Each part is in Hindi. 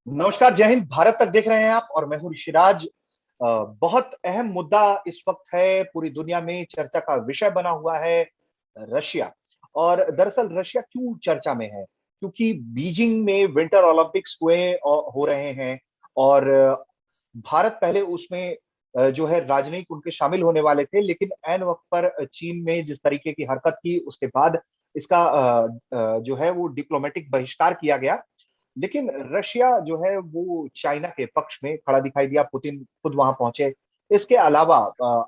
नमस्कार, जय हिंद। भारत तक देख रहे हैं आप और मैं हूं ऋषिराज। बहुत अहम मुद्दा इस वक्त है, पूरी दुनिया में चर्चा का विषय बना हुआ है रशिया। और दरअसल रशिया क्यों चर्चा में है? क्योंकि बीजिंग में विंटर ओलंपिक्स हुए और हो रहे हैं। और भारत पहले उसमें जो है राजनयिक उनके शामिल होने वाले थे, लेकिन ऐन वक्त पर चीन ने जिस तरीके की हरकत की उसके बाद इसका जो है वो डिप्लोमेटिक बहिष्कार किया गया। लेकिन रशिया जो है वो चाइना के पक्ष में खड़ा दिखाई दिया, पुतिन खुद वहां पहुंचे। इसके अलावा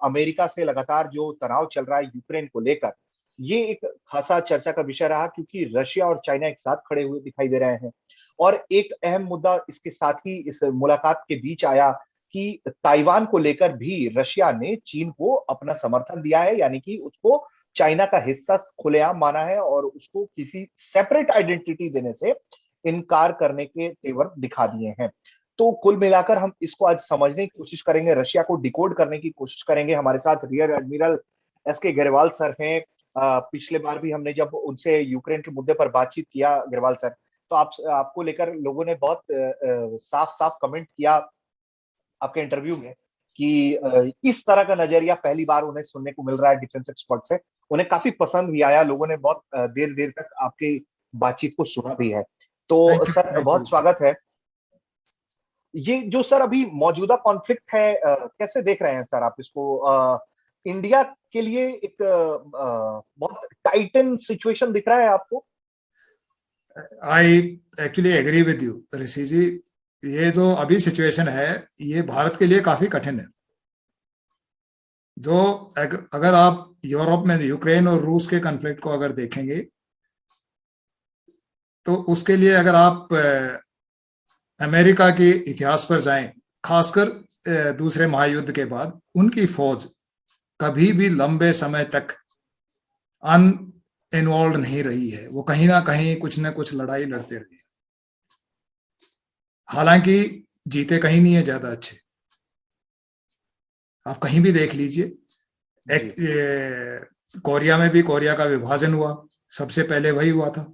अमेरिका से लगातार जो तनाव चल रहा है यूक्रेन को लेकर, ये एक खासा चर्चा का विषय रहा, क्योंकि रशिया और चाइना एक साथ खड़े हुए दिखाई दे रहे हैं। और एक अहम मुद्दा इसके साथ ही इस मुलाकात के बीच आया कि ताइवान को लेकर भी रशिया ने चीन को अपना समर्थन दिया है, यानी कि उसको चाइना का हिस्सा खुलेआम माना है और उसको किसी सेपरेट आइडेंटिटी देने से इनकार करने के तेवर दिखा दिए हैं। तो कुल मिलाकर हम इसको आज समझने की कोशिश करेंगे, रशिया को डिकोड करने की कोशिश करेंगे। हमारे साथ रियर एडमिरल एस के ग्रेवाल सर हैं। पिछले बार भी हमने जब उनसे यूक्रेन के मुद्दे पर बातचीत किया, ग्रेवाल सर, तो आपको लेकर लोगों ने बहुत साफ साफ कमेंट किया आपके इंटरव्यू में कि इस तरह का नजरिया पहली बार उन्हें सुनने को मिल रहा है डिफेंस एक्सपर्ट से। उन्हें काफी पसंद भी आया, लोगों ने बहुत देर देर तक आपकी बातचीत को सुना भी है। तो thank you sir, thank you. बहुत स्वागत है। ये जो सर अभी मौजूदा कॉन्फ्लिक्ट है, कैसे देख रहे हैं सर आप इसको? इंडिया के लिए एक बहुत टाइटन सिचुएशन दिख रहा है आपको? I actually agree with you Rishi ji. ये जो अभी सिचुएशन है ये भारत के लिए काफी कठिन है। जो अगर आप यूरोप में यूक्रेन और रूस के कॉन्फ्लिक्ट को अगर देखेंगे तो उसके लिए अगर आप अमेरिका के इतिहास पर जाएं, खासकर दूसरे महायुद्ध के बाद उनकी फौज कभी भी लंबे समय तक अन इन्वॉल्व नहीं रही है। वो कहीं ना कुछ लड़ाई लड़ते रही है। हालांकि जीते कहीं नहीं है ज्यादा अच्छे। आप कहीं भी देख लीजिए, कोरिया में भी कोरिया का विभाजन हुआ, सबसे पहले वही हुआ था।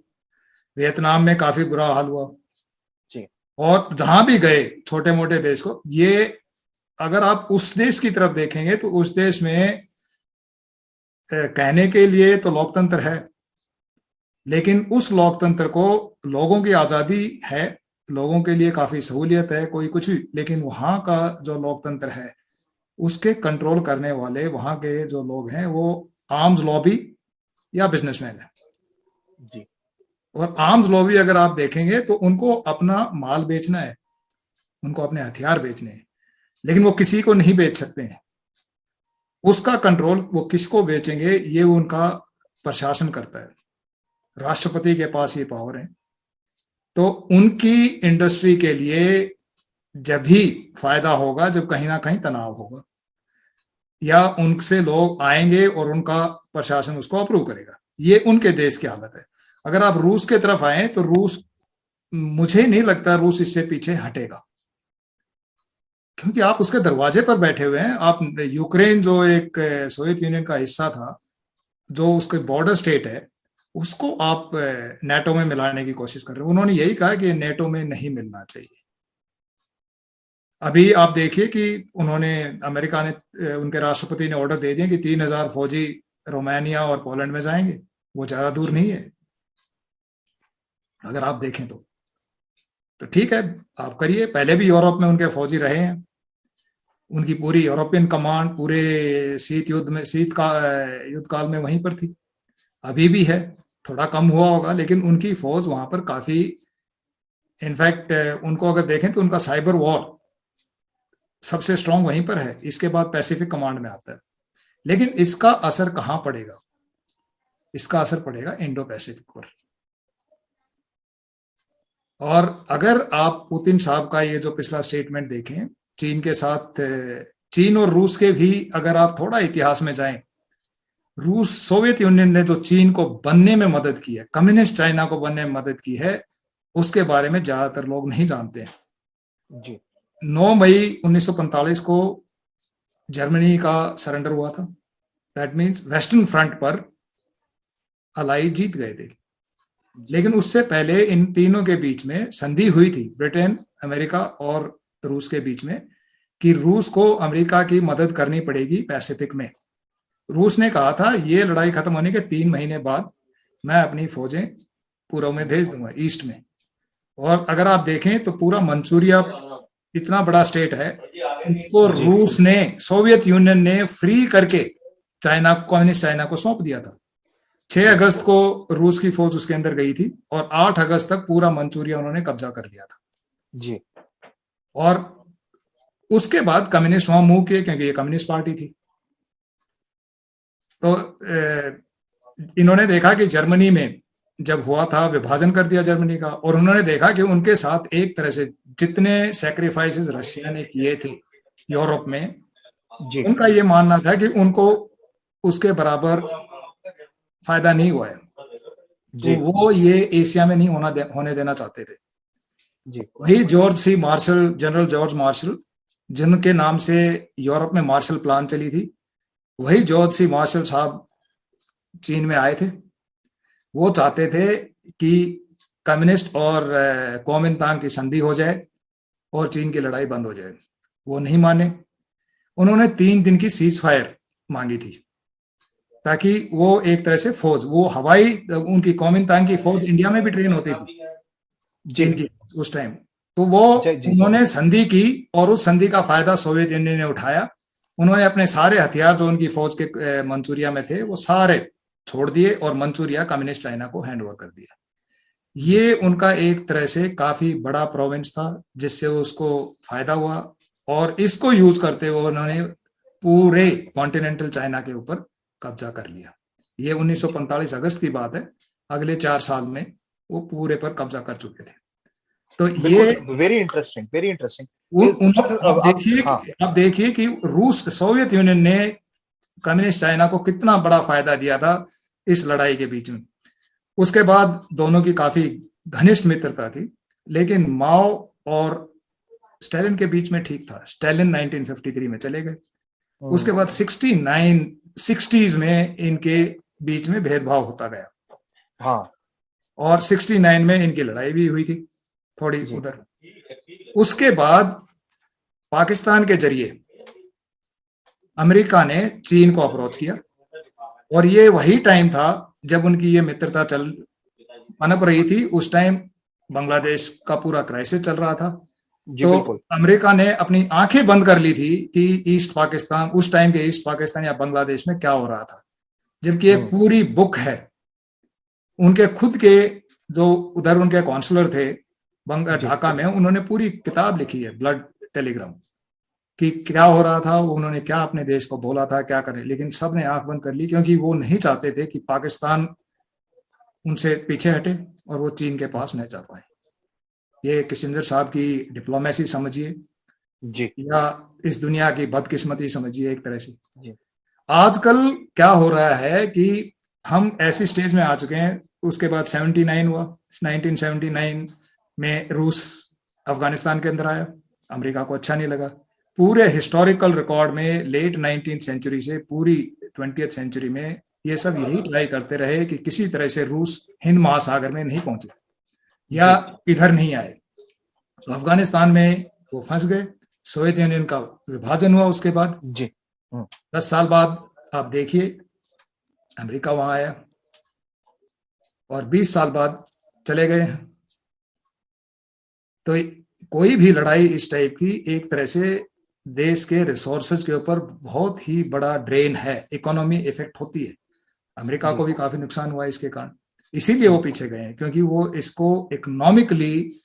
वियतनाम में काफी बुरा हाल हुआ जी। और जहां भी गए छोटे मोटे देश को, ये अगर आप उस देश की तरफ देखेंगे तो उस देश में कहने के लिए तो लोकतंत्र है, लेकिन उस लोकतंत्र को, लोगों की आजादी है, लोगों के लिए काफी सहूलियत है, कोई कुछ भी, लेकिन वहां का जो लोकतंत्र है उसके कंट्रोल करने वाले वहां के जो लोग हैं वो आर्म्स लॉबी या बिजनेसमैन है। जी। और आर्म्स लॉबी अगर आप देखेंगे तो उनको अपना माल बेचना है, उनको अपने हथियार बेचने हैं, लेकिन वो किसी को नहीं बेच सकते हैं। उसका कंट्रोल वो किसको बेचेंगे ये उनका प्रशासन करता है। राष्ट्रपति के पास ये पावर है। तो उनकी इंडस्ट्री के लिए जब भी फायदा होगा जब कहीं ना कहीं तनाव होगा, या उनसे लोग आएंगे और उनका प्रशासन उसको अप्रूव करेगा। ये उनके देश की हालत है। अगर आप रूस के तरफ आए तो रूस, मुझे नहीं लगता रूस इससे पीछे हटेगा, क्योंकि आप उसके दरवाजे पर बैठे हुए हैं। आप यूक्रेन जो एक सोवियत यूनियन का हिस्सा था, जो उसके बॉर्डर स्टेट है, उसको आप नेटो में मिलाने की कोशिश कर रहे हो। उन्होंने यही कहा कि नेटो में नहीं मिलना चाहिए। अभी आप देखिए कि उन्होंने, अमेरिका ने, उनके राष्ट्रपति ने ऑर्डर दे दिया कि 3,000 फौजी रोमानिया और पोलैंड में जाएंगे। वो ज्यादा दूर नहीं है अगर आप देखें तो ठीक है, आप करिए। पहले भी यूरोप में उनके फौजी रहे हैं। उनकी पूरी यूरोपियन कमांड पूरे शीत का युद्ध काल में वहीं पर थी, अभी भी है। थोड़ा कम हुआ होगा, लेकिन उनकी फौज वहां पर काफी, इनफैक्ट उनको अगर देखें तो उनका साइबर वॉर सबसे स्ट्रांग वहीं पर है। इसके बाद पैसिफिक कमांड में आता है। लेकिन इसका असर कहां पड़ेगा? इसका असर पड़ेगा इंडो पैसिफिक पर। और अगर आप पुतिन साहब का ये जो पिछला स्टेटमेंट देखें, चीन के साथ, चीन और रूस के भी अगर आप थोड़ा इतिहास में जाएं, रूस, सोवियत यूनियन ने जो चीन को बनने में मदद की है, कम्युनिस्ट चाइना को बनने में मदद की है, उसके बारे में ज्यादातर लोग नहीं जानते हैं। जी। 9 मई 1945 को जर्मनी का सरेंडर हुआ था। दैट मीन्स वेस्टर्न फ्रंट पर अलाई जीत गए थे। लेकिन उससे पहले इन तीनों के बीच में संधि हुई थी, ब्रिटेन, अमेरिका और रूस के बीच में, कि रूस को अमेरिका की मदद करनी पड़ेगी पैसिफिक में। रूस ने कहा था ये लड़ाई खत्म होने के 3 महीने बाद मैं अपनी फौजें पूर्व में भेज दूंगा, ईस्ट में। और अगर आप देखें तो पूरा मंचूरिया इतना बड़ा स्टेट है, इसको रूस ने, सोवियत यूनियन ने फ्री करके चाइना, कम्युनिस्ट चाइना को सौंप दिया था। 6 अगस्त को रूस की फौज उसके अंदर गई थी और 8 अगस्त तक पूरा मंचूरिया उन्होंने कब्जा कर लिया था जी। और उसके बाद कम्युनिस्ट वहां मूव किए, क्योंकि ये कम्युनिस्ट पार्टी थी। तो इन्होंने देखा कि जर्मनी में जब हुआ था, विभाजन कर दिया जर्मनी का, और उन्होंने देखा कि उनके साथ एक तरह से जितने सैक्रिफाइसेस रशिया ने किए थे यूरोप में, उनका ये मानना था कि उनको उसके बराबर फायदा नहीं हुआ है, तो वो ये एशिया में नहीं होने देना चाहते थे। वही George C Marshall, general George Marshall, जिनके नाम से यूरोप में मार्शल प्लान चली थी, वही जॉर्ज सी मार्शल साहब चीन में आए थे। वो चाहते थे कि कम्युनिस्ट और कुओमिंतांग की संधि हो जाए और चीन की लड़ाई बंद हो जाए। वो नहीं माने। उन्होंने 3 दिन की सीज फायर मांगी थी, ताकि वो एक तरह से फौज, वो हवाई, उनकी कुओमिंतांग की फौज इंडिया में भी ट्रेन होती थी चीन की उस टाइम। तो वो उन्होंने संधि की और उस संधि का फायदा सोवियत यूनियन ने उठाया। उन्होंने अपने सारे हथियार जो उनकी फौज के मंचूरिया में थे वो सारे छोड़ दिए और मंचूरिया कम्युनिस्ट चाइना को हैंड ओवर कर दिया। ये उनका एक तरह से काफी बड़ा प्रोविंस था जिससे उसको फायदा हुआ, और इसको यूज करते हुए उन्होंने पूरे कॉन्टिनेंटल चाइना के ऊपर कब्जा कर लिया। ये 1945 अगस्त की बात है। अगले 4 साल में वो पूरे पर कब्जा कर चुके थे। तो ये वेरी इंटरेस्टिंग, वेरी इंटरेस्टिंग। आप देखिए कि रूस, सोवियत यूनियन ने कम्युनिस्ट चाइना को कितना बड़ा फायदा दिया था इस लड़ाई के बीच में। उसके बाद दोनों की काफी घनिष्ठ मित्रता थी, लेकिन माओ और स्टालिन के बीच में ठीक था। स्टालिन 1953 में चले गए। उसके बाद 60s में इनके बीच में भेदभाव होता गया। हाँ। और 69 में इनकी लड़ाई भी हुई थी थोड़ी उधर। उसके बाद पाकिस्तान के जरिए अमेरिका ने चीन को अप्रोच किया, और ये वही टाइम था जब उनकी ये मित्रता पनप रही थी। उस टाइम बांग्लादेश का पूरा क्राइसिस चल रहा था। तो अमेरिका ने अपनी आंखें बंद कर ली थी कि ईस्ट पाकिस्तान, उस टाइम के ईस्ट पाकिस्तान या बांग्लादेश में क्या हो रहा था, जबकि एक पूरी बुक है। उनके खुद के जो उधर उनके काउंसलर थे ढाका में, उन्होंने पूरी किताब लिखी है, ब्लड टेलीग्राम, कि क्या हो रहा था, उन्होंने क्या अपने देश को बोला था, क्या करें। लेकिन सब ने आंख बंद कर ली, क्योंकि वो नहीं चाहते थे कि पाकिस्तान उनसे पीछे हटे और वो चीन के पास न जा पाए। ये किसिंजर साहब की डिप्लोमेसी समझिए या इस दुनिया की बदकिस्मती समझिए एक तरह से। आजकल क्या हो रहा है कि हम ऐसी स्टेज में आ चुके हैं। उसके बाद 79 हुआ, 1979 में रूस अफगानिस्तान के अंदर आया। अमेरिका को अच्छा नहीं लगा। पूरे हिस्टोरिकल रिकॉर्ड में लेट 19th सेंचुरी से पूरी 20th सेंचुरी में ये सब यही ट्राई करते रहे कि किसी तरह से रूस हिंद महासागर में नहीं पहुंचे या इधर नहीं आए। तो अफगानिस्तान में वो फंस गए। सोवियत यूनियन का विभाजन हुआ। उसके बाद 10 साल बाद आप देखिए अमेरिका वहां आया और 20 साल बाद चले गए। तो कोई भी लड़ाई इस टाइप की एक तरह से देश के रिसोर्सेज के ऊपर बहुत ही बड़ा ड्रेन है, इकोनॉमी इफेक्ट होती है। अमेरिका को भी काफी नुकसान हुआ इसके कारण, इसीलिए वो पीछे गए हैं, क्योंकि वो इसको इकोनॉमिकली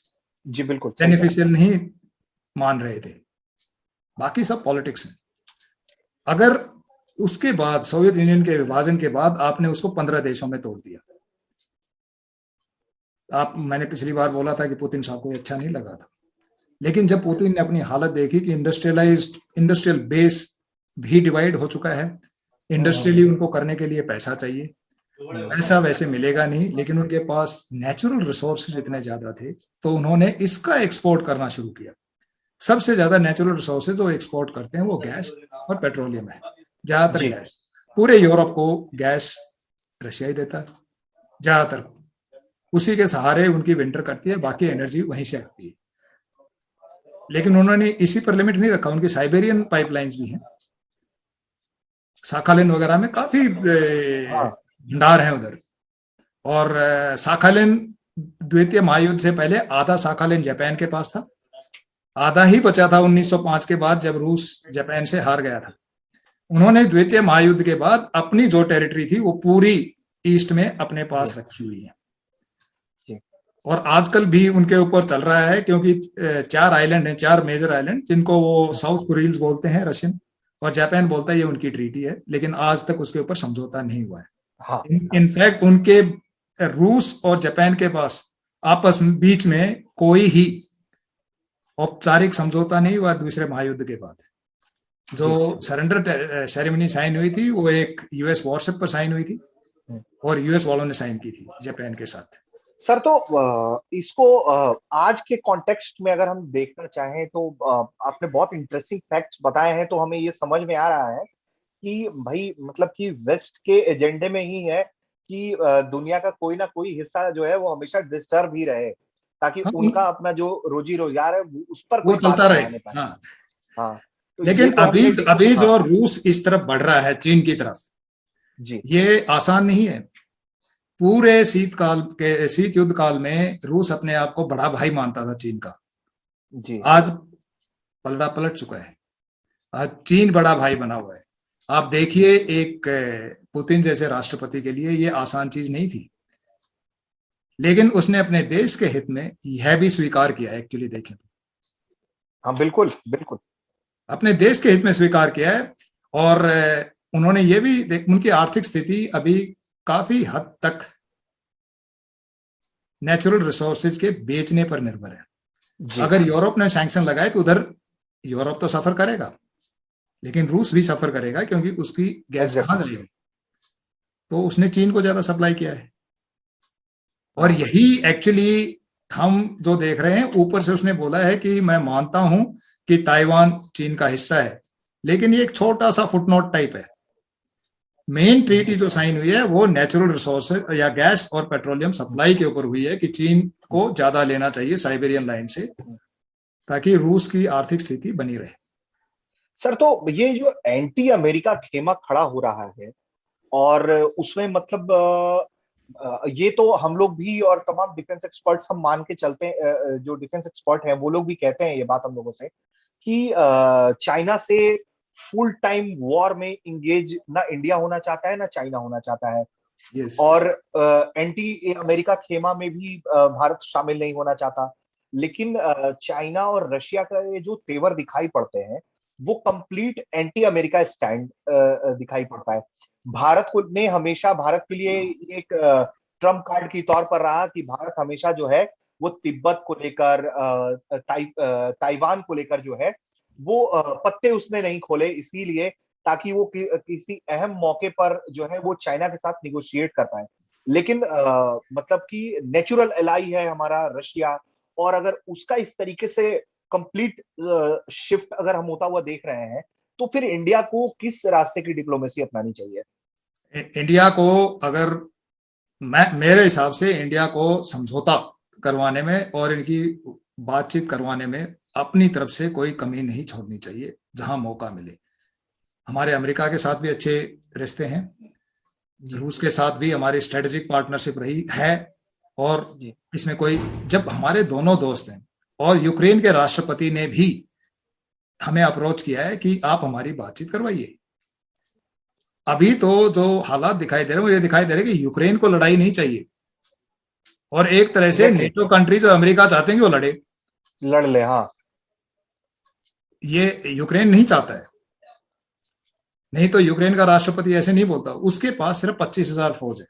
बिल्कुल बेनिफिशियल नहीं मान रहे थे। बाकी सब पॉलिटिक्स है। अगर उसके बाद सोवियत यूनियन के विभाजन के बाद आपने उसको 15 देशों में तोड़ दिया। मैंने पिछली बार बोला था कि पुतिन साहब को अच्छा नहीं लगा था, लेकिन जब पुतिन ने अपनी हालत देखी कि इंडस्ट्रियल बेस भी डिवाइड हो चुका है, इंडस्ट्रियली उनको करने के लिए पैसा चाहिए, पैसा वैसे मिलेगा नहीं, लेकिन उनके पास नेचुरल रिसोर्सेज इतने ज्यादा थे, तो उन्होंने इसका एक्सपोर्ट करना शुरू किया। सबसे ज्यादा नेचुरल रिसोर्सेज जो एक्सपोर्ट करते हैं वो गैस और पेट्रोलियम है, ज्यादातर गैस। पूरे यूरोप को गैस रशिया ही देता है ज्यादातर। उसी के सहारे उनकी विंटर कटती है, बाकी एनर्जी वहीं से आती है। लेकिन उन्होंने इसी पर लिमिट नहीं रखा, उनकी साइबेरियन पाइपलाइंस भी हैं, साखालिन वगैरह में काफी हाँ भंडार है उधर। और साखालिन द्वितीय महायुद्ध से पहले आधा साखालिन जापान के पास था, आधा ही बचा था 1905 के बाद जब रूस जापान से हार गया था। उन्होंने द्वितीय महायुद्ध के बाद अपनी जो टेरिटरी थी वो पूरी ईस्ट में अपने पास रखी हुई है, और आजकल भी उनके ऊपर चल रहा है, क्योंकि 4 आइलैंड हैं, 4 मेजर आइलैंड, जिनको वो साउथ कुरिल्स बोलते हैं रशियन, और जापान बोलता है ये उनकी ट्रीटी है, लेकिन आज तक उसके ऊपर समझौता नहीं हुआ है। हाँ, इनफैक्ट उनके रूस और जापान के पास आपस में बीच में कोई ही औपचारिक समझौता नहीं हुआ दूसरे महायुद्ध के बाद। जो सरेंडर सेरेमनी साइन हुई थी वो एक यूएस वॉरशिप पर साइन हुई थी, और यूएस वालों ने साइन की थी जापान के साथ। सर तो इसको आज के कॉन्टेक्स्ट में अगर हम देखना चाहें तो आपने बहुत इंटरेस्टिंग फैक्ट्स बताए हैं, तो हमें ये समझ में आ रहा है कि भाई मतलब कि वेस्ट के एजेंडे में ही है कि दुनिया का कोई ना कोई हिस्सा जो है वो हमेशा डिस्टर्ब ही रहे, ताकि हाँ, उनका अपना जो रोजी रोजगार है उस पर वो कोई चलता बाधा रहे। आने पाए। हाँ, हाँ, तो ये लेकिन तो अभी हमने अभी हाँ जो रूस इस तरफ बढ़ रहा है चीन की तरफ, जी ये आसान नहीं है। पूरे शीत युद्ध काल में रूस अपने आप को बड़ा भाई मानता था चीन का, जी आज पलड़ा पलट चुका है, आज चीन बड़ा भाई बना हुआ है। आप देखिए एक पुतिन जैसे राष्ट्रपति के लिए ये आसान चीज नहीं थी, लेकिन उसने अपने देश के हित में यह भी स्वीकार किया, एक्चुअली देखें तो हाँ, बिल्कुल बिल्कुल। अपने देश के हित में स्वीकार किया है। और उन्होंने ये भी उनकी आर्थिक स्थिति अभी काफी हद तक नेचुरल रिसोर्सेज के बेचने पर निर्भर है। अगर यूरोप ने सैंक्शन लगाए तो उधर यूरोप तो सफर करेगा, लेकिन रूस भी सफर करेगा, क्योंकि उसकी गैस कहाँ जाएगी, तो उसने चीन को ज्यादा सप्लाई किया है। और यही एक्चुअली हम जो देख रहे हैं, ऊपर से उसने बोला है कि मैं मानता हूं कि ताइवान चीन का हिस्सा है, लेकिन ये एक छोटा सा फुटनोट टाइप है। मेन ट्रीटी जो साइन हुई है वो नेचुरल रिसोर्सेज या गैस और पेट्रोलियम सप्लाई के ऊपर हुई है कि चीन को ज्यादा लेना चाहिए साइबेरियन लाइन से, ताकि रूस की आर्थिक स्थिति बनी रहे। सर तो ये जो एंटी अमेरिका खेमा खड़ा हो रहा है, और उसमें मतलब ये तो हम लोग भी और तमाम डिफेंस एक्सपर्ट्स हम मान के चलते हैं, जो डिफेंस एक्सपर्ट हैं वो लोग भी कहते हैं ये बात हम लोगों से कि चाइना से फुल टाइम वॉर में इंगेज ना इंडिया होना चाहता है ना चाइना होना चाहता है। yes. और एंटी अमेरिका खेमा में भी भारत शामिल नहीं होना चाहता। लेकिन चाइना और रशिया का ये जो तेवर दिखाई पड़ते हैं वो कंप्लीट एंटी अमेरिका स्टैंड दिखाई पड़ता है। भारत को ने हमेशा भारत के लिए एक ट्रम्प कार्ड के तौर पर रहा कि भारत हमेशा जो है वो तिब्बत को लेकर ताइवान को लेकर जो है वो पत्ते उसने नहीं खोले, इसीलिए ताकि वो किसी अहम मौके पर जो है वो चाइना के साथ निगोशिएट कर पाए। लेकिन मतलब कि नेचुरल एलाई है हमारा रशिया, और अगर उसका इस तरीके से कंप्लीट शिफ्ट अगर हम होता हुआ देख रहे हैं तो फिर इंडिया को किस रास्ते की डिप्लोमेसी अपनानी चाहिए? इंडिया को अगर मेरे हिसाब से इंडिया को समझौता करवाने में और इनकी बातचीत करवाने में अपनी तरफ से कोई कमी नहीं छोड़नी चाहिए जहां मौका मिले। हमारे अमेरिका के साथ भी अच्छे रिश्ते हैं, रूस के साथ भी हमारी स्ट्रेटेजिक पार्टनरशिप रही है, और इसमें कोई, जब हमारे दोनों दोस्त हैं, और यूक्रेन के राष्ट्रपति ने भी हमें अप्रोच किया है कि आप हमारी बातचीत करवाइए। अभी तो जो हालात दिखाई दे रहे हैं वो ये दिखाई दे रहे हैं कि यूक्रेन को लड़ाई नहीं चाहिए, और एक तरह से नेटो कंट्रीज और अमेरिका चाहते हैं कि वो लड़ ले। हाँ, ये यूक्रेन नहीं चाहता है, नहीं तो यूक्रेन का राष्ट्रपति ऐसे नहीं बोलता। उसके पास सिर्फ 25,000 फौज है,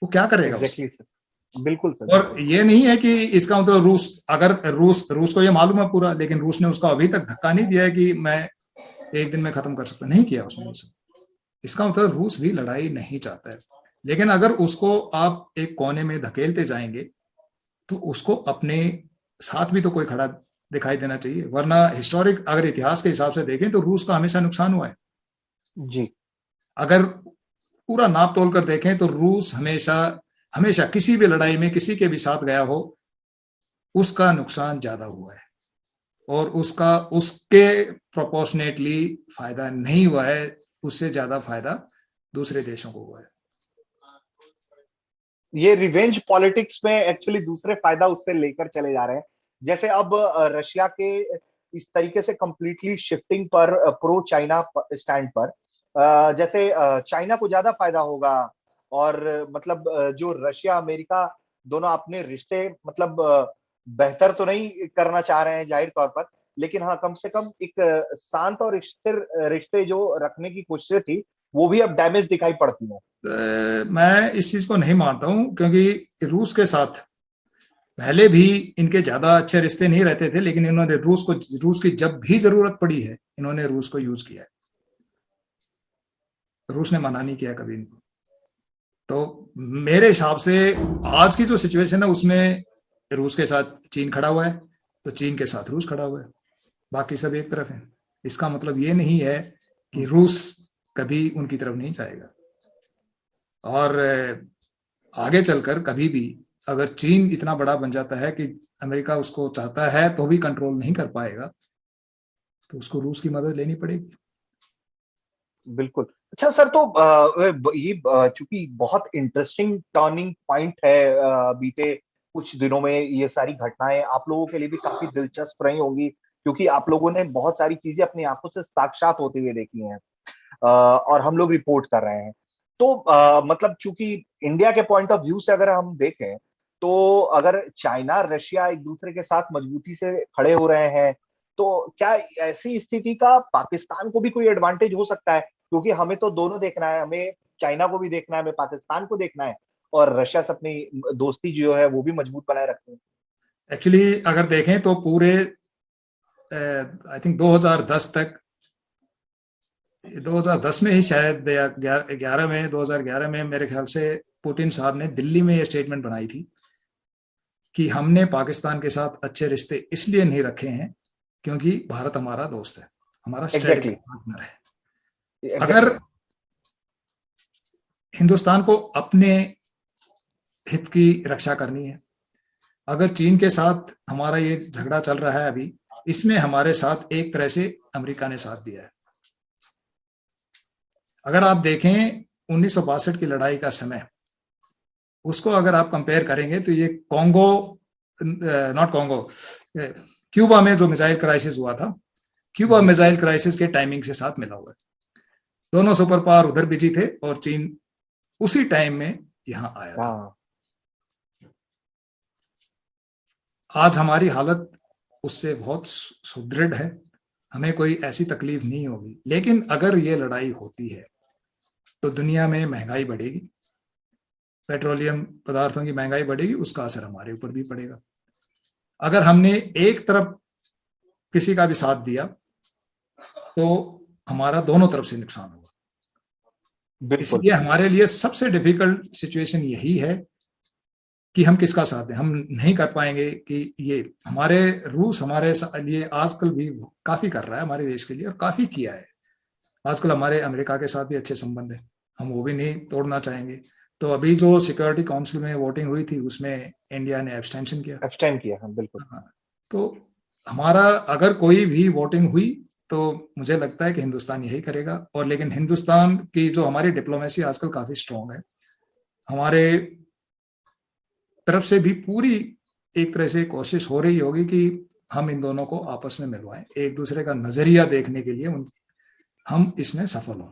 वो क्या करेगा? सर, बिल्कुल सर। और ये नहीं है कि इसका मतलब रूस को ये मालूम है पूरा, लेकिन रूस ने उसका अभी तक धक्का नहीं दिया है कि मैं एक दिन में खत्म कर सकता, नहीं किया उसने। इसका मतलब रूस भी लड़ाई नहीं चाहता है, लेकिन अगर उसको आप एक कोने में धकेलते जाएंगे तो उसको अपने साथ भी तो कोई खड़ा दिखाई देना चाहिए, वरना हिस्टोरिक अगर इतिहास के हिसाब से देखें तो रूस का हमेशा नुकसान हुआ है जी। अगर पूरा नाप तोल कर देखें तो रूस हमेशा हमेशा किसी भी लड़ाई में किसी के भी साथ गया हो, उसका नुकसान ज्यादा हुआ है और उसका उसके प्रोपोर्शनेटली फायदा नहीं हुआ है, उससे ज्यादा फायदा दूसरे देशों को हुआ है। ये रिवेंज पॉलिटिक्स में एक्चुअली दूसरे फायदा उससे लेकर चले जा रहे हैं। जैसे अब रशिया के इस तरीके से कंप्लीटली शिफ्टिंग पर, प्रो चाइना स्टैंड पर, जैसे चाइना को ज्यादा फायदा होगा। और मतलब जो रशिया अमेरिका दोनों अपने रिश्ते मतलब बेहतर तो नहीं करना चाह रहे हैं जाहिर तौर पर, लेकिन हाँ कम से कम एक शांत और स्थिर रिश्ते जो रखने की कोशिश थी वो भी अब डैमेज दिखाई पड़ती है। मैं इस चीज को नहीं मानता हूं, क्योंकि रूस के साथ पहले भी इनके ज्यादा अच्छे रिश्ते नहीं रहते थे, लेकिन इन्होंने रूस की जब भी जरूरत पड़ी है इन्होंने रूस को यूज किया है। रूस ने मना नहीं किया कभी इनको। तो मेरे हिसाब से आज की जो सिचुएशन है उसमें रूस के साथ चीन खड़ा हुआ है, तो चीन के साथ रूस खड़ा हुआ है, बाकी सब एक तरफ है। इसका मतलब ये नहीं है कि रूस कभी उनकी तरफ नहीं जाएगा। और आगे चलकर कभी भी अगर चीन इतना बड़ा बन जाता है कि अमेरिका उसको चाहता है तो भी कंट्रोल नहीं कर पाएगा, तो उसको रूस की मदद लेनी पड़ेगी। बिल्कुल। अच्छा सर, तो ये चूंकि बहुत इंटरेस्टिंग टर्निंग पॉइंट है, बीते कुछ दिनों में ये सारी घटनाएं आप लोगों के लिए भी काफी दिलचस्प रही होंगी, क्योंकि आप लोगों ने बहुत सारी चीजें अपनी आंखों से साक्षात होते हुए देखी हैं, और हम लोग रिपोर्ट कर रहे हैं। तो मतलब चूंकि इंडिया के पॉइंट ऑफ व्यू से अगर हम देखें, तो अगर चाइना रशिया एक दूसरे के साथ मजबूती से खड़े हो रहे हैं, तो क्या ऐसी स्थिति का पाकिस्तान को भी कोई एडवांटेज हो सकता है? क्योंकि हमें तो दोनों देखना है, हमें चाइना को भी देखना है, हमें पाकिस्तान को देखना है, और रशिया से अपनी दोस्ती जो है वो भी मजबूत बनाए रखनी है। एक्चुअली अगर देखें तो पूरे आई थिंक 2010 तक, 2010 में ही शायद या 2011 में मेरे ख्याल से पुतिन साहब ने दिल्ली में ये स्टेटमेंट बनाई थी कि हमने पाकिस्तान के साथ अच्छे रिश्ते इसलिए नहीं रखे हैं क्योंकि भारत हमारा दोस्त है, हमारा स्ट्रेटेजिक पार्टनर है। अगर हिंदुस्तान को अपने हित की रक्षा करनी है, अगर चीन के साथ हमारा ये झगड़ा चल रहा है अभी, इसमें हमारे साथ एक तरह से अमेरिका ने साथ दिया है। अगर आप देखें 1962 की लड़ाई का समय, उसको अगर आप कंपेयर करेंगे तो ये क्यूबा में जो मिसाइल क्राइसिस हुआ था, क्यूबा मिसाइल क्राइसिस के टाइमिंग से साथ मिला हुआ है। दोनों सुपर पावर उधर बिजी थे और चीन उसी टाइम में यहां आया था। आज हमारी हालत उससे बहुत सुदृढ़ है, हमें कोई ऐसी तकलीफ नहीं होगी। लेकिन अगर ये लड़ाई होती है तो दुनिया में महंगाई बढ़ेगी, पेट्रोलियम पदार्थों की महंगाई बढ़ेगी, उसका असर हमारे ऊपर भी पड़ेगा। अगर हमने एक तरफ किसी का भी साथ दिया तो हमारा दोनों तरफ से नुकसान होगा। इसलिए हमारे लिए सबसे डिफिकल्ट सिचुएशन यही है कि हम किसका साथ दें। हम नहीं कर पाएंगे कि ये रूस हमारे लिए आजकल भी काफी कर रहा है हमारे देश के लिए, और काफी किया है। आजकल हमारे अमेरिका के साथ भी अच्छे संबंध है, हम वो भी नहीं तोड़ना चाहेंगे। तो अभी जो सिक्योरिटी काउंसिल में वोटिंग हुई थी उसमें इंडिया ने एब्सटेंशन किया। हाँ बिल्कुल। तो हमारा अगर कोई भी वोटिंग हुई तो मुझे लगता है कि हिंदुस्तान यही करेगा। और लेकिन हिंदुस्तान की जो हमारी डिप्लोमेसी आजकल काफी स्ट्रांग है, हमारे तरफ से भी पूरी एक तरह से कोशिश हो रही होगी कि हम इन दोनों को आपस में मिलवाएं, एक दूसरे का नजरिया देखने के लिए हम इसमें सफल हों।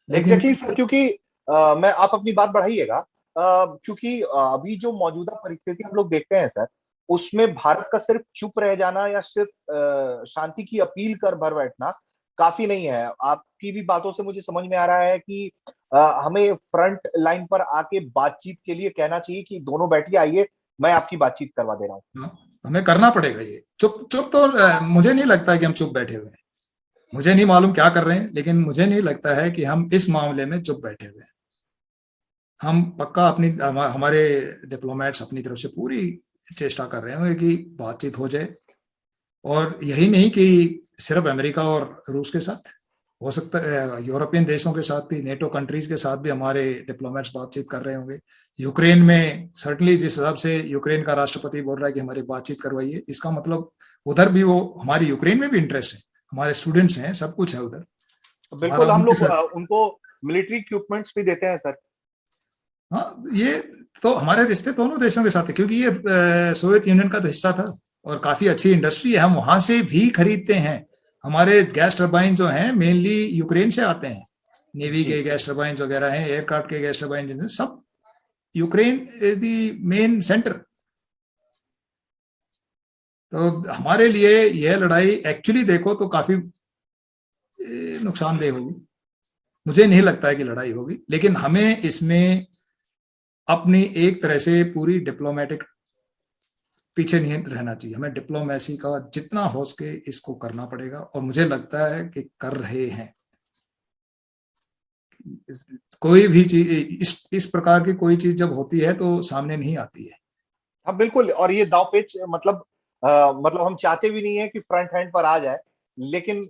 एग्जैक्टली सर, क्योंकि मैं आप अपनी बात बढ़ाइएगा, क्योंकि अभी जो मौजूदा परिस्थिति हम लोग देखते हैं सर, उसमें भारत का सिर्फ चुप रह जाना या सिर्फ शांति की अपील कर भर बैठना काफी नहीं है। आपकी भी बातों से मुझे समझ में आ रहा है कि हमें फ्रंट लाइन पर आके बातचीत के लिए कहना चाहिए कि दोनों बैठिए, आइए मैं आपकी बातचीत करवा दे रहा हूँ। हमें करना पड़ेगा ये। चुप तो मुझे नहीं लगता कि हम चुप बैठे हुए हैं। मुझे नहीं मालूम क्या कर रहे हैं, लेकिन मुझे नहीं लगता है कि हम इस मामले में चुप बैठे हुए हैं। हम पक्का हमारे डिप्लोमेट्स अपनी तरफ से पूरी चेष्टा कर रहे होंगे कि बातचीत हो जाए, और यही नहीं कि सिर्फ अमेरिका और रूस के साथ, हो सकता है यूरोपियन देशों के साथ भी, नेटो कंट्रीज के साथ भी हमारे डिप्लोमेट्स बातचीत कर रहे होंगे। यूक्रेन में सर्टनली जिस हिसाब से यूक्रेन का राष्ट्रपति बोल रहा है कि हमारी बातचीत करवाइए, इसका मतलब उधर भी वो, हमारी यूक्रेन में भी इंटरेस्ट है, हमारे स्टूडेंट्स हैं, सब कुछ है उधर। बिल्कुल, हम लोग उनको मिलिट्री इक्विपमेंट्स भी देते हैं सर। हाँ, ये तो हमारे रिश्ते दोनों देशों के साथ है, क्योंकि ये सोवियत यूनियन का तो हिस्सा था और काफी अच्छी इंडस्ट्री है, हम वहां से भी खरीदते हैं। हमारे गैस टरबाइन जो हैं मेनली यूक्रेन से आते हैं, नेवी के गैस टरबाइन वगैरह हैं, एयरक्राफ्ट के गैस टरबाइन, सब Ukraine is the main centre. तो हमारे लिए यह लड़ाई एक्चुअली देखो तो काफी नुकसानदेह होगी। मुझे नहीं लगता है कि लड़ाई होगी, लेकिन हमें इसमें अपनी एक तरह से पूरी डिप्लोमेटिक पीछे नहीं रहना चाहिए। हमें डिप्लोमेसी का जितना हो सके इसको करना पड़ेगा, और मुझे लगता है कि कर रहे हैं। कोई भी चीज इस प्रकार की कोई चीज जब होती है तो सामने नहीं आती है। हाँ बिल्कुल, और ये दाव पेच मतलब हम चाहते भी नहीं है कि फ्रंट हैंड पर आ जाए, लेकिन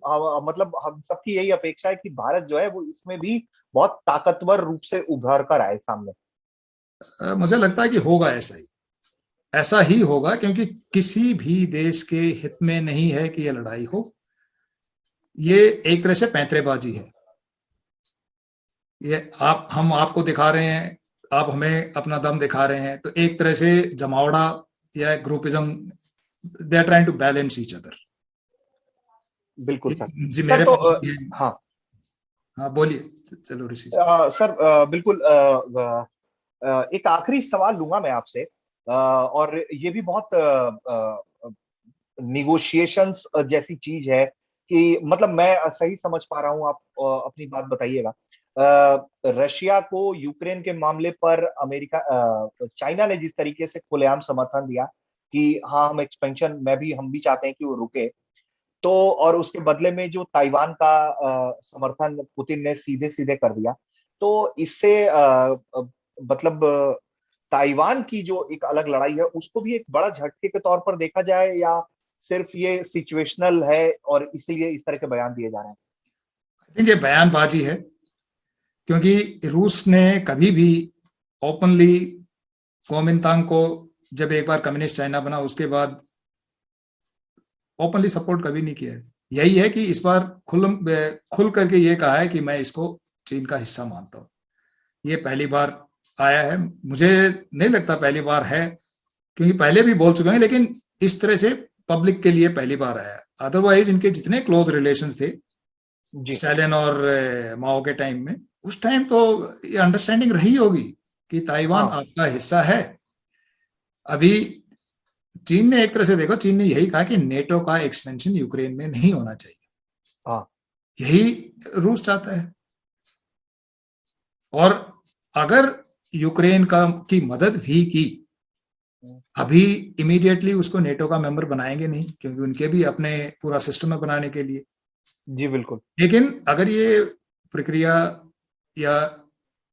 मतलब हम सबकी यही अपेक्षा है कि भारत जो है वो इसमें भी बहुत ताकतवर रूप से उभर कर आए सामने। मुझे लगता है कि होगा ऐसा ही होगा, क्योंकि किसी भी देश के हित में नहीं है कि यह लड़ाई हो। ये एक तरह से पैंतरेबाजी है। ये हम आपको दिखा रहे हैं, आप हमें अपना दम दिखा रहे हैं, तो एक तरह से जमावड़ा या groupism, they are trying to balance each other. बिल्कुल सर। जी सर मेरे तो पास हाँ हाँ बोलिए, चलो ऋषि सर बिल्कुल एक आखिरी सवाल लूंगा मैं आपसे, और ये भी बहुत निगोशिएशंस जैसी चीज है कि मतलब मैं सही समझ पा रहा हूं, आप अपनी बात बताइएगा। रशिया को यूक्रेन के मामले पर अमेरिका चाइना ने जिस तरीके से खुलेआम समर्थन दिया कि हाँ हम एक्सपेंशन में भी हम भी चाहते हैं कि वो रुके, तो और उसके बदले में जो ताइवान का समर्थन पुतिन ने सीधे सीधे कर दिया, तो इससे मतलब ताइवान की जो एक अलग लड़ाई है उसको भी एक बड़ा झटके के तौर पर देखा जाए, या सिर्फ ये सिचुएशनल है और इसीलिए इस तरह के बयान दिए जा रहे हैं? आई थिंक ये बयानबाजी है, क्योंकि रूस ने कभी भी ओपनली कुओमिंतांग को, जब एक बार कम्युनिस्ट चाइना बना उसके बाद ओपनली सपोर्ट कभी नहीं किया है। यही है कि इस बार खुल करके ये कहा है कि मैं इसको चीन का हिस्सा मानता हूं। ये पहली बार आया है, मुझे नहीं लगता पहली बार है, क्योंकि पहले भी बोल चुके हैं, लेकिन इस तरह से पब्लिक के लिए पहली बार आया। अदरवाइज इनके जितने क्लोज रिलेशंस थे स्टालिन और माओ के टाइम में, उस टाइम तो ये अंडरस्टैंडिंग रही होगी कि ताइवान आपका हिस्सा है। अभी चीन ने एक तरह से देखो, चीन ने यही कहा कि नेटो का एक्सपेंशन यूक्रेन में नहीं होना चाहिए, यही रूस चाहता है। और अगर यूक्रेन की मदद भी की, अभी इमीडिएटली उसको नेटो का मेंबर बनाएंगे नहीं, क्योंकि उनके भी अपने पूरा सिस्टम में बनाने के लिए। जी बिल्कुल। लेकिन अगर ये प्रक्रिया या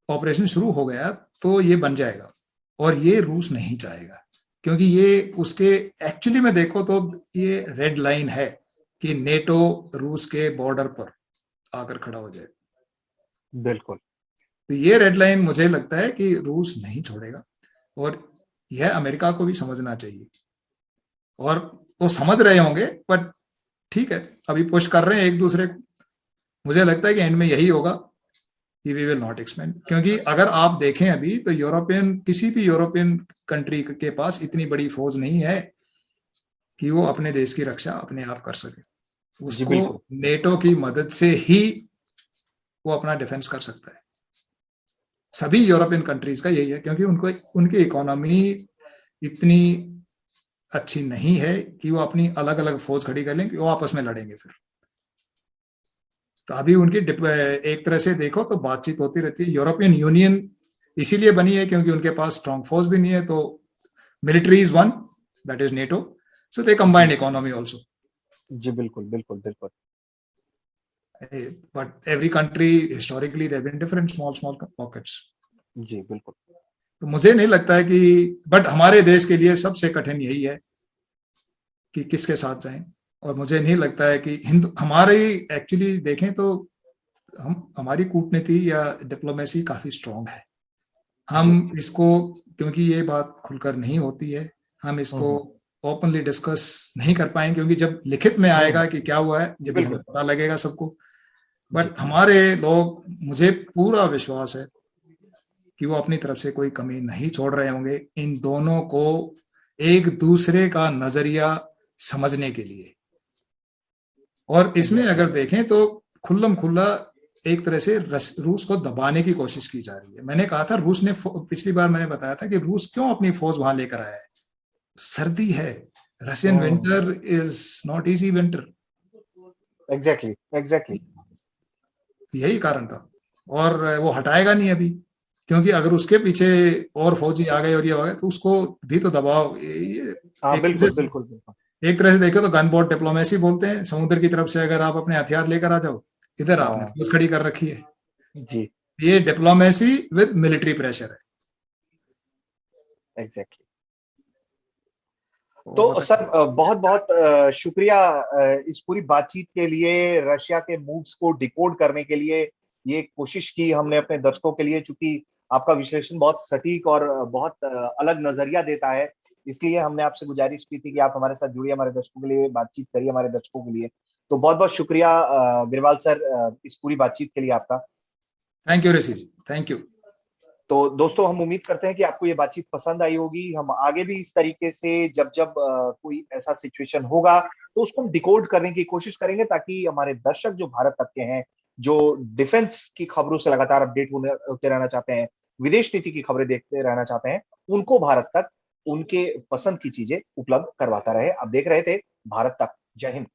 ऑपरेशन शुरू हो गया तो ये बन जाएगा, और ये रूस नहीं चाहेगा, क्योंकि ये उसके एक्चुअली में देखो तो ये रेड लाइन है कि नेटो रूस के बॉर्डर पर आकर खड़ा हो जाए। बिल्कुल। तो ये रेड लाइन मुझे लगता है कि रूस नहीं छोड़ेगा, और यह अमेरिका को भी समझना चाहिए, और वो समझ रहे होंगे, बट ठीक है अभी पुश कर रहे हैं एक दूसरे को। मुझे लगता है कि एंड में यही होगा कि वी विल नॉट एक्सपेंड, क्योंकि अगर आप देखें अभी तो किसी भी यूरोपियन कंट्री के पास इतनी बड़ी फौज नहीं है कि वो अपने देश की रक्षा अपने आप कर सके। उसको नेटो की मदद से ही वो अपना डिफेंस कर सकता है। सभी यूरोपियन कंट्रीज का यही है, क्योंकि उनकी इकोनॉमी इतनी अच्छी नहीं है कि वो अपनी अलग अलग फौज खड़ी कर लें कि वो आपस में लड़ेंगे फिर। तो अभी उनकी एक तरह से देखो तो बातचीत होती रहती है। यूरोपियन यूनियन इसीलिए बनी है क्योंकि उनके पास स्ट्रॉन्ग फोर्स भी नहीं है, तो military is one, that is NATO, so they combined economy also. जी बिल्कुल बिल्कुल बिल्कुल। But every country historically there been different small pockets. जी बिल्कुल। तो मुझे नहीं लगता है कि, बट हमारे देश के लिए सबसे कठिन यही है कि किसके साथ जाएं, और मुझे नहीं लगता है कि हमारे एक्चुअली देखें तो हम हमारी कूटनीति या डिप्लोमेसी काफी स्ट्रांग है। जी। हम इसको, क्योंकि ये बात खुलकर नहीं होती है, हम इसको हम्म। ओपनली डिस्कस नहीं कर पाएंगे, क्योंकि जब लिखित में आएगा कि क्या हुआ है, जब भी हमें बिल्कुल। पता लगेगा सबको। जी। बट हमारे लोग, मुझे पूरा विश्वास है कि वो अपनी तरफ से कोई कमी नहीं छोड़ रहे होंगे इन दोनों को एक दूसरे का नजरिया समझने के लिए। और इसमें एग्जैक्टली। अगर देखें तो खुल्लम खुल्ला एक तरह से रूस को दबाने की कोशिश की जा रही है। मैंने कहा था, रूस ने, पिछली बार मैंने बताया था कि रूस क्यों अपनी फौज वहां लेकर आया है। सर्दी है, Russian winter is not easy winter. Exactly exactly. यही कारण था, और वो हटाएगा नहीं अभी, क्योंकि अगर उसके पीछे और फौजी आ गए और ये आ गए तो उसको भी तो दबाव, ये हाँ एक तरह बिल्कुल से, बिल्कुल बिल्कुल। एक तरह से देखे तो गन बोट डिप्लोमेसी बोलते हैं। समुद्र की तरफ से अगर आप अपने हथियार लेकर आ जाओ, इधर आपने हाँ। फौज खड़ी कर रखी है। जी। ये डिप्लोमेसी विद मिलिट्री प्रेशर है। एग्जैक्टली। तो तो सर बताइए। बहुत बहुत शुक्रिया इस पूरी बातचीत के लिए, रशिया के मूव्स को डिकोड करने के लिए। ये कोशिश की हमने अपने दर्शकों के लिए, चूंकि आपका विश्लेषण बहुत सटीक और बहुत अलग नजरिया देता है, इसलिए हमने आपसे गुजारिश की थी कि आप हमारे साथ जुड़िए, हमारे दर्शकों के लिए बातचीत करिए, हमारे दर्शकों के लिए। तो बहुत बहुत शुक्रिया बिरवाल सर इस पूरी बातचीत के लिए आपका। Thank you Rishi ji, thank you. तो दोस्तों, हम उम्मीद करते हैं कि आपको ये बातचीत पसंद आई होगी। हम आगे भी इस तरीके से जब जब कोई ऐसा सिचुएशन होगा तो उसको हम डिकोड करने की कोशिश करेंगे, ताकि हमारे दर्शक जो भारत तक के हैं, जो डिफेंस की खबरों से लगातार अपडेट होते रहना चाहते हैं, विदेश नीति की खबरें देखते रहना चाहते हैं, उनको भारत तक उनके पसंद की चीजें उपलब्ध करवाता रहे। आप देख रहे थे भारत तक। जय हिंद।